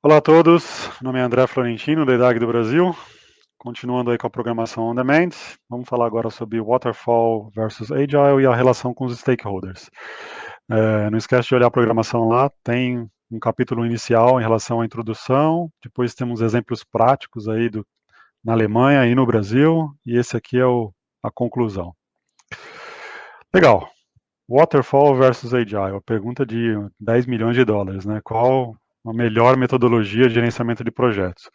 Olá a todos, meu nome é André Florentino, da IDAG do Brasil. Continuando aí com a programação on demand, vamos falar agora sobre Waterfall versus Agile e a relação com os stakeholders. Não esquece de olhar a programação lá, tem um capítulo inicial em relação à introdução, depois temos exemplos práticos aí na Alemanha e no Brasil, e esse aqui é a conclusão. Legal, Waterfall versus Agile, a pergunta de 10 milhões de dólares, né? Qual a melhor metodologia de gerenciamento de projetos?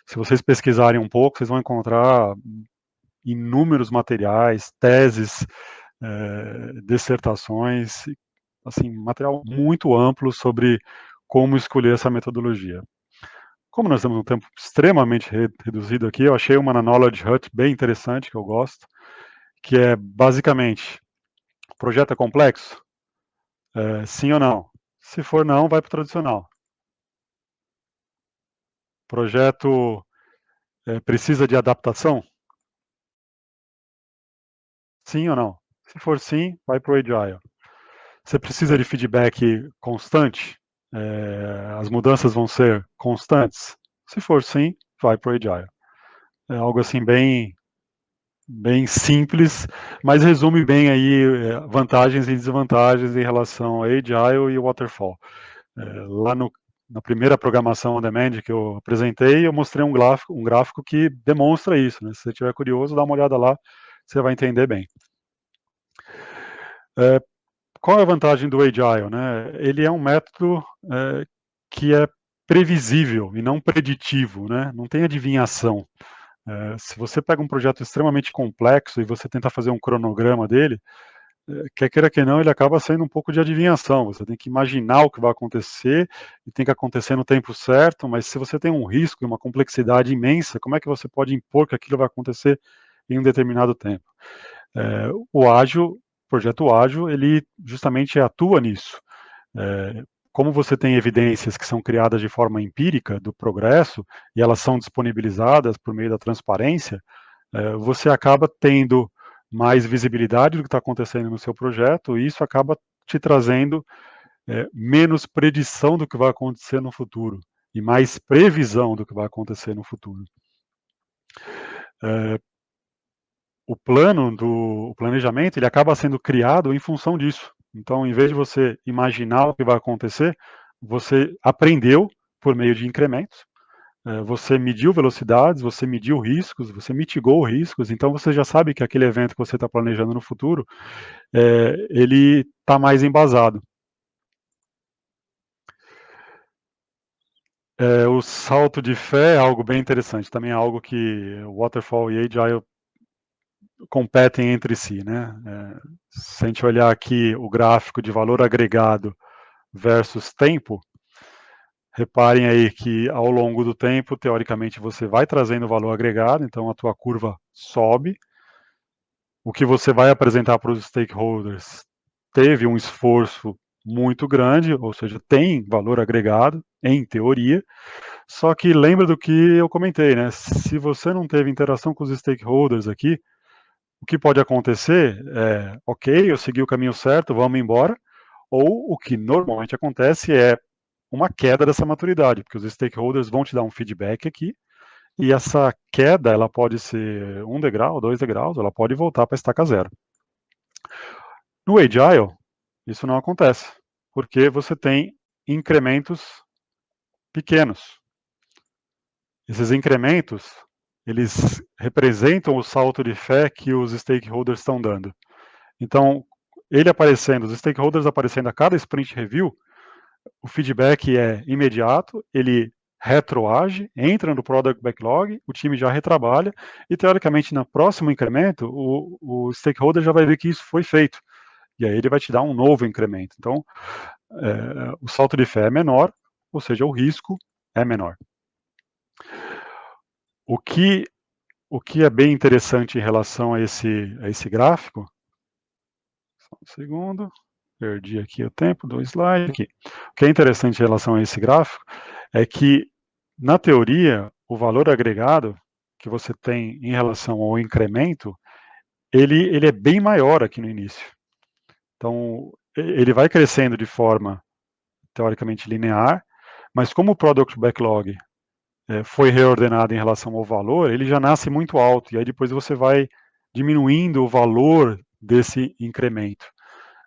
Se vocês pesquisarem um pouco, vocês vão encontrar inúmeros materiais, teses, dissertações, assim, material muito amplo sobre como escolher essa metodologia. Como nós temos um tempo extremamente reduzido aqui, eu achei uma na Knowledge Hut bem interessante, que eu gosto, que é basicamente, projeto é complexo? Sim ou não? Se for não, vai para o tradicional. Projeto precisa de adaptação? Sim ou não? Se for sim, vai para o Agile. Você precisa de feedback constante? As mudanças vão ser constantes? Se for sim, vai para o Agile. É algo assim bem simples, mas resume bem aí vantagens e desvantagens em relação ao Agile e o Waterfall. Lá na primeira programação on demand que eu apresentei, eu mostrei um gráfico que demonstra isso, né? Se você estiver curioso, dá uma olhada lá, você vai entender bem. Qual é a vantagem do Agile, né? Ele é um método que é previsível e não preditivo, né? Não tem adivinhação. Se você pega um projeto extremamente complexo e você tenta fazer um cronograma dele, quer queira que não, ele acaba sendo um pouco de adivinhação. Você tem que imaginar o que vai acontecer e tem que acontecer no tempo certo, mas se você tem um risco e uma complexidade imensa, como é que você pode impor que aquilo vai acontecer em um determinado tempo? O projeto ágil, ele justamente atua nisso. Como você tem evidências que são criadas de forma empírica do progresso e elas são disponibilizadas por meio da transparência, você acaba tendo mais visibilidade do que está acontecendo no seu projeto e isso acaba te trazendo menos predição do que vai acontecer no futuro e mais previsão do que vai acontecer no futuro. O planejamento, ele acaba sendo criado em função disso. Então, em vez de você imaginar o que vai acontecer, você aprendeu por meio de incrementos, você mediu velocidades, você mediu riscos, você mitigou riscos, então você já sabe que aquele evento que você está planejando no futuro, ele está mais embasado. O salto de fé é algo bem interessante, também é algo que Waterfall e Agile competem entre si, né? Se a gente olhar aqui o gráfico de valor agregado versus tempo, reparem aí que ao longo do tempo, teoricamente, você vai trazendo valor agregado, então a tua curva sobe. O que você vai apresentar para os stakeholders teve um esforço muito grande, ou seja, tem valor agregado, em teoria, só que lembra do que eu comentei, né? Se você não teve interação com os stakeholders aqui, o que pode acontecer é, ok, eu segui o caminho certo, vamos embora, ou o que normalmente acontece é uma queda dessa maturidade, porque os stakeholders vão te dar um feedback aqui, e essa queda ela pode ser 1 degrau, 2 degraus, ela pode voltar para a estaca zero. No Agile, isso não acontece, porque você tem incrementos pequenos. Esses incrementos, eles representam o salto de fé que os stakeholders estão dando. Então, ele aparecendo, os stakeholders aparecendo a cada sprint review, o feedback é imediato, ele retroage, entra no product backlog, o time já retrabalha e, teoricamente, no próximo incremento, o stakeholder já vai ver que isso foi feito. E aí ele vai te dar um novo incremento. Então, o salto de fé é menor, ou seja, o risco é menor. O que é bem interessante em relação a esse gráfico, só um segundo, perdi aqui o tempo do slide. Aqui. O que é interessante em relação a esse gráfico é que, na teoria, o valor agregado que você tem em relação ao incremento, ele é bem maior aqui no início. Então, ele vai crescendo de forma teoricamente linear, Mas como o Product Backlog foi reordenado em relação ao valor, ele já nasce muito alto, e aí depois você vai diminuindo o valor desse incremento.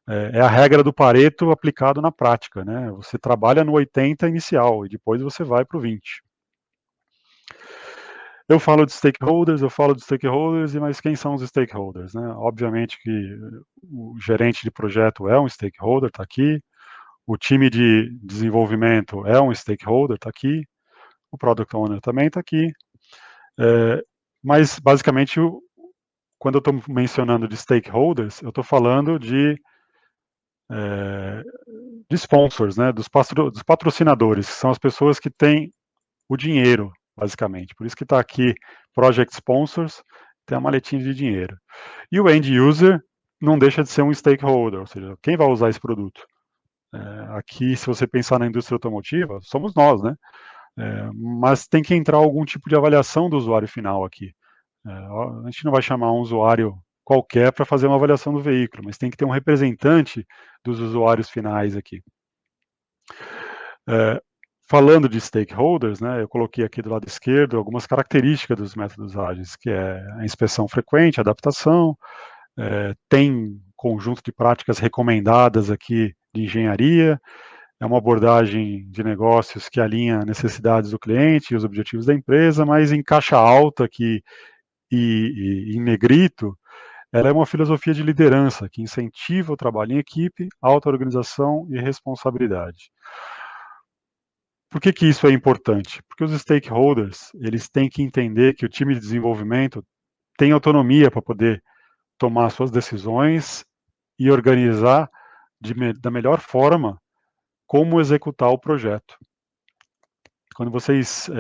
É a regra do Pareto aplicado na prática, né? Você trabalha no 80 inicial, e depois você vai para o 20. Eu falo de stakeholders, mas quem são os stakeholders, né? Obviamente que o gerente de projeto é um stakeholder, está aqui, o time de desenvolvimento é um stakeholder, está aqui, o product owner também está aqui, mas basicamente quando eu estou mencionando de stakeholders, eu estou falando de sponsors, né, dos patrocinadores, que são as pessoas que têm o dinheiro, basicamente. Por isso que está aqui Project Sponsors, tem a maletinha de dinheiro. E o end user não deixa de ser um stakeholder, ou seja, quem vai usar esse produto? Aqui, se você pensar na indústria automotiva, somos nós, né? Mas tem que entrar algum tipo de avaliação do usuário final aqui. A gente não vai chamar um usuário qualquer para fazer uma avaliação do veículo, mas tem que ter um representante dos usuários finais aqui. Falando de stakeholders, né, eu coloquei aqui do lado esquerdo algumas características dos métodos ágeis, que é a inspeção frequente, a adaptação, tem conjunto de práticas recomendadas aqui de engenharia, é uma abordagem de negócios que alinha necessidades do cliente e os objetivos da empresa, mas em caixa alta aqui e em negrito, ela é uma filosofia de liderança que incentiva o trabalho em equipe, auto-organização e responsabilidade. Por que isso é importante? Porque os stakeholders, eles têm que entender que o time de desenvolvimento tem autonomia para poder tomar suas decisões e organizar da melhor forma como executar o projeto. Quando vocês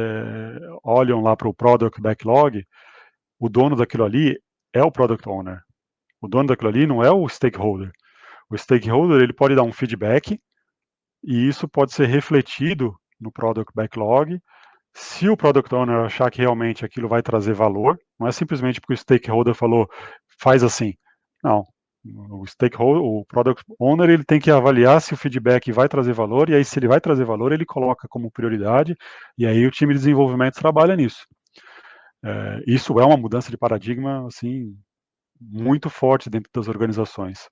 olham lá para o Product Backlog, o dono daquilo ali é o Product Owner. O dono daquilo ali não é o stakeholder. O stakeholder ele pode dar um feedback e isso pode ser refletido no Product Backlog. Se o Product Owner achar que realmente aquilo vai trazer valor, não é simplesmente porque o stakeholder falou, faz assim. Não. O stakeholder, o Product Owner, ele tem que avaliar se o feedback vai trazer valor, e aí se ele vai trazer valor, ele coloca como prioridade, e aí o time de desenvolvimento trabalha nisso. Isso é uma mudança de paradigma, assim, muito forte dentro das organizações.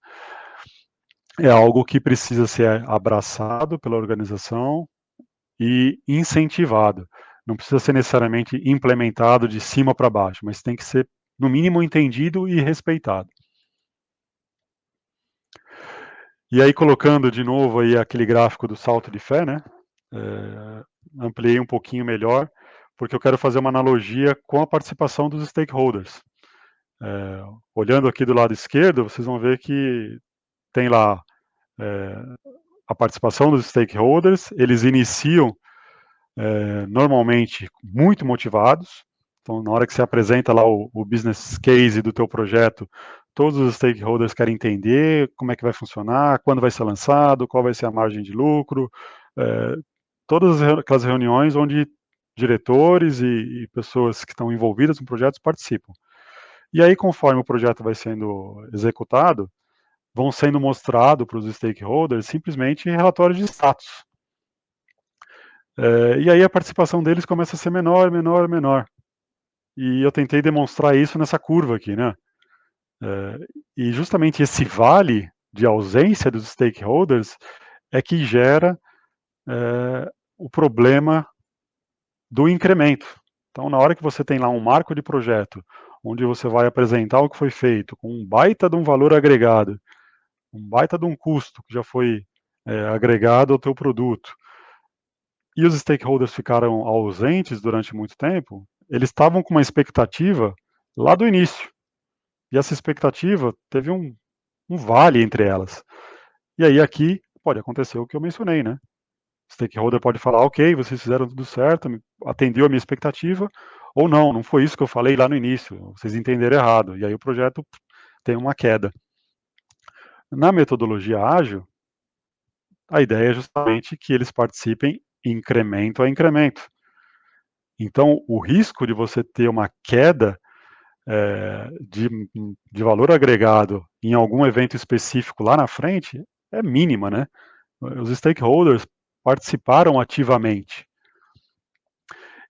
É algo que precisa ser abraçado pela organização e incentivado. Não precisa ser necessariamente implementado de cima para baixo, mas tem que ser, no mínimo, entendido e respeitado. E aí, colocando de novo aí aquele gráfico do salto de fé, né? Ampliei um pouquinho melhor, porque eu quero fazer uma analogia com a participação dos stakeholders. Olhando aqui do lado esquerdo, vocês vão ver que tem lá a participação dos stakeholders, eles iniciam normalmente muito motivados. Então, na hora que você apresenta lá o business case do teu projeto, todos os stakeholders querem entender como é que vai funcionar, quando vai ser lançado, qual vai ser a margem de lucro, todas aquelas reuniões onde diretores e pessoas que estão envolvidas no projeto participam. E aí, conforme o projeto vai sendo executado, vão sendo mostrados para os stakeholders simplesmente relatórios de status. E aí a participação deles começa a ser menor, menor, menor. E eu tentei demonstrar isso nessa curva aqui, né? E justamente esse vale de ausência dos stakeholders é que gera o problema do incremento. Então, na hora que você tem lá um marco de projeto, onde você vai apresentar o que foi feito, com um baita de um valor agregado, um baita de um custo que já foi agregado ao teu produto, e os stakeholders ficaram ausentes durante muito tempo, eles estavam com uma expectativa lá do início. E essa expectativa teve um vale entre elas. E aí aqui pode acontecer o que eu mencionei, né? O stakeholder pode falar, ok, vocês fizeram tudo certo, atendeu a minha expectativa, ou não, não foi isso que eu falei lá no início, vocês entenderam errado. E aí o projeto tem uma queda. Na metodologia ágil, a ideia é justamente que eles participem incremento a incremento. Então, o risco de você ter uma queda de valor agregado em algum evento específico lá na frente é mínima, né? Os stakeholders participaram ativamente.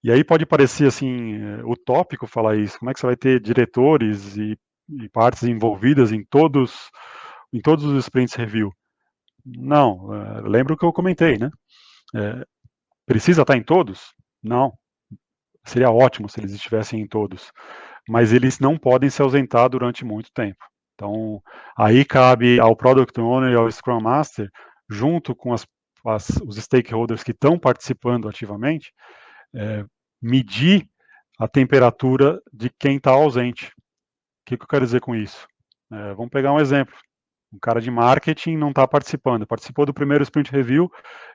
E aí pode parecer assim utópico falar isso. Como é que você vai ter diretores e partes envolvidas em todos os sprints review? Não, lembra o que eu comentei, né? Precisa estar em todos? Não. Seria ótimo se eles estivessem em todos, mas eles não podem se ausentar durante muito tempo. Então, aí cabe ao Product Owner e ao Scrum Master, junto com os stakeholders que estão participando ativamente, medir a temperatura de quem está ausente. O que eu quero dizer com isso? Vamos pegar um exemplo. Um cara de marketing não está participando. Participou do primeiro sprint review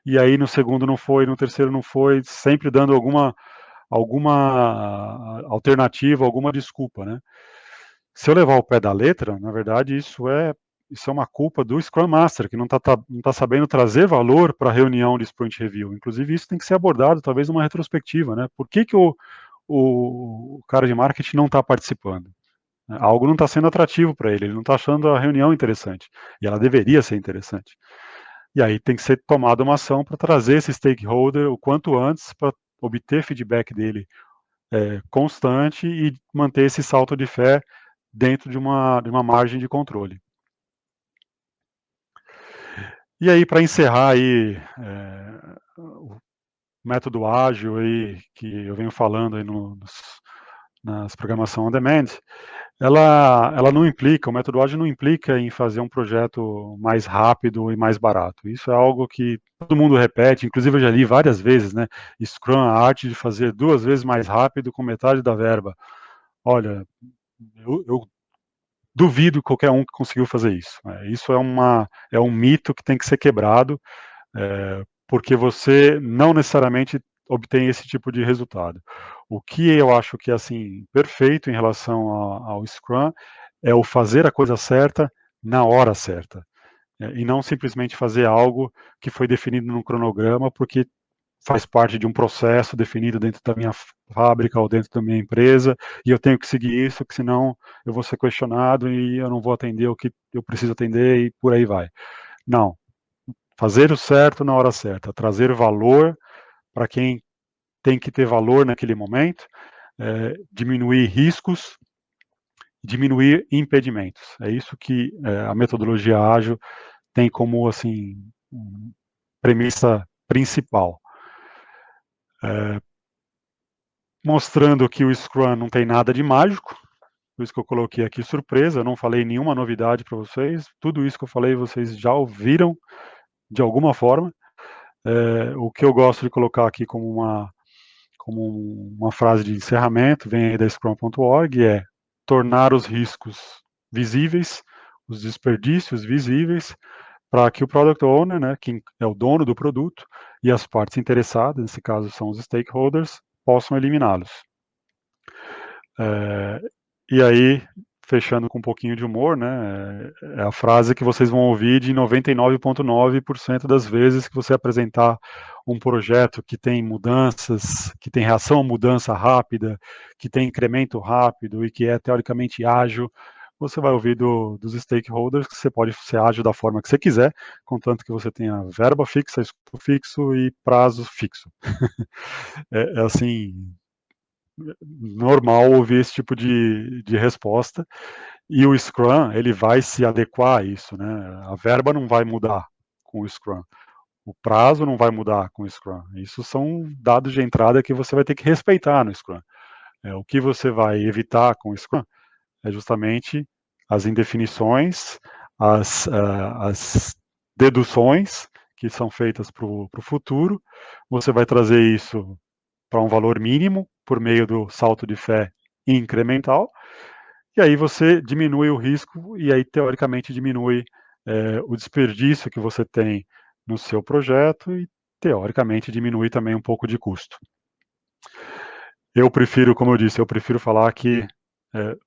e aí no segundo não foi, no terceiro não foi, sempre dando alguma alternativa, alguma desculpa, né? Se eu levar o pé da letra, na verdade isso é uma culpa do Scrum Master, que não tá sabendo trazer valor para a reunião de sprint review. Inclusive isso tem que ser abordado talvez numa retrospectiva, né? Por que o cara de marketing não está participando? Algo não está sendo atrativo para ele não está achando a reunião interessante. E ela deveria ser interessante. E aí tem que ser tomada uma ação para trazer esse stakeholder o quanto antes, para obter feedback dele constante e manter esse salto de fé dentro de uma margem de controle. E aí, para encerrar aí, o método ágil aí, que eu venho falando aí nas programação on demand, ela não implica, o método ágil não implica em fazer um projeto mais rápido e mais barato. Isso é algo que todo mundo repete, inclusive eu já li várias vezes, né? Scrum, a arte de fazer 2 vezes mais rápido com metade da verba. Olha, eu duvido qualquer um que conseguiu fazer isso. Isso é um mito que tem que ser quebrado, porque você não necessariamente obtém esse tipo de resultado. O que eu acho que é assim perfeito em relação ao Scrum é o fazer a coisa certa na hora certa, e não simplesmente fazer algo que foi definido num cronograma porque faz parte de um processo definido dentro da minha fábrica ou dentro da minha empresa e eu tenho que seguir isso, que senão eu vou ser questionado e eu não vou atender o que eu preciso atender e por aí vai. Não, fazer o certo na hora certa, trazer valor para quem tem que ter valor naquele momento, diminuir riscos, diminuir impedimentos. É isso que a metodologia ágil tem como assim premissa principal. Mostrando que o Scrum não tem nada de mágico, por isso que eu coloquei aqui surpresa, eu não falei nenhuma novidade para vocês, tudo isso que eu falei vocês já ouviram de alguma forma. O que eu gosto de colocar aqui como uma frase de encerramento, vem aí da Scrum.org, é tornar os riscos visíveis, os desperdícios visíveis, para que o Product Owner, né, quem é o dono do produto, e as partes interessadas, nesse caso são os stakeholders, possam eliminá-los. E aí, fechando com um pouquinho de humor, né, é a frase que vocês vão ouvir de 99,9% das vezes que você apresentar um projeto que tem mudanças, que tem reação à mudança rápida, que tem incremento rápido e que é teoricamente ágil, você vai ouvir dos stakeholders que você pode ser ágil da forma que você quiser, contanto que você tenha verba fixa, escopo fixo e prazo fixo. É assim, normal ouvir esse tipo de resposta, e o Scrum, ele vai se adequar a isso, né? A verba não vai mudar com o Scrum, o prazo não vai mudar com o Scrum, isso são dados de entrada que você vai ter que respeitar no Scrum. O que você vai evitar com o Scrum é justamente as indefinições, as deduções que são feitas para o futuro, você vai trazer isso para um valor mínimo por meio do salto de fé incremental, e aí você diminui o risco e aí teoricamente diminui o desperdício que você tem no seu projeto e teoricamente diminui também um pouco de custo. Eu prefiro, como eu disse, eu prefiro falar que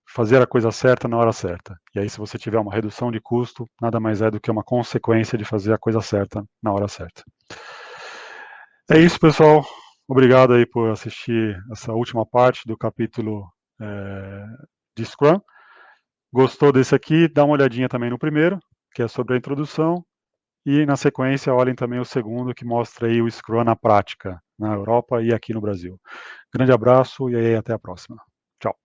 fazer a coisa certa na hora certa. E aí se você tiver uma redução de custo, nada mais é do que uma consequência de fazer a coisa certa na hora certa. É isso, pessoal. Obrigado aí por assistir essa última parte do capítulo de Scrum. Gostou desse aqui? Dá uma olhadinha também no primeiro, que é sobre a introdução. e na sequência olhem também o segundo que mostra aí o Scrum na prática, na Europa e aqui no Brasil. Grande abraço e aí até a próxima. Tchau.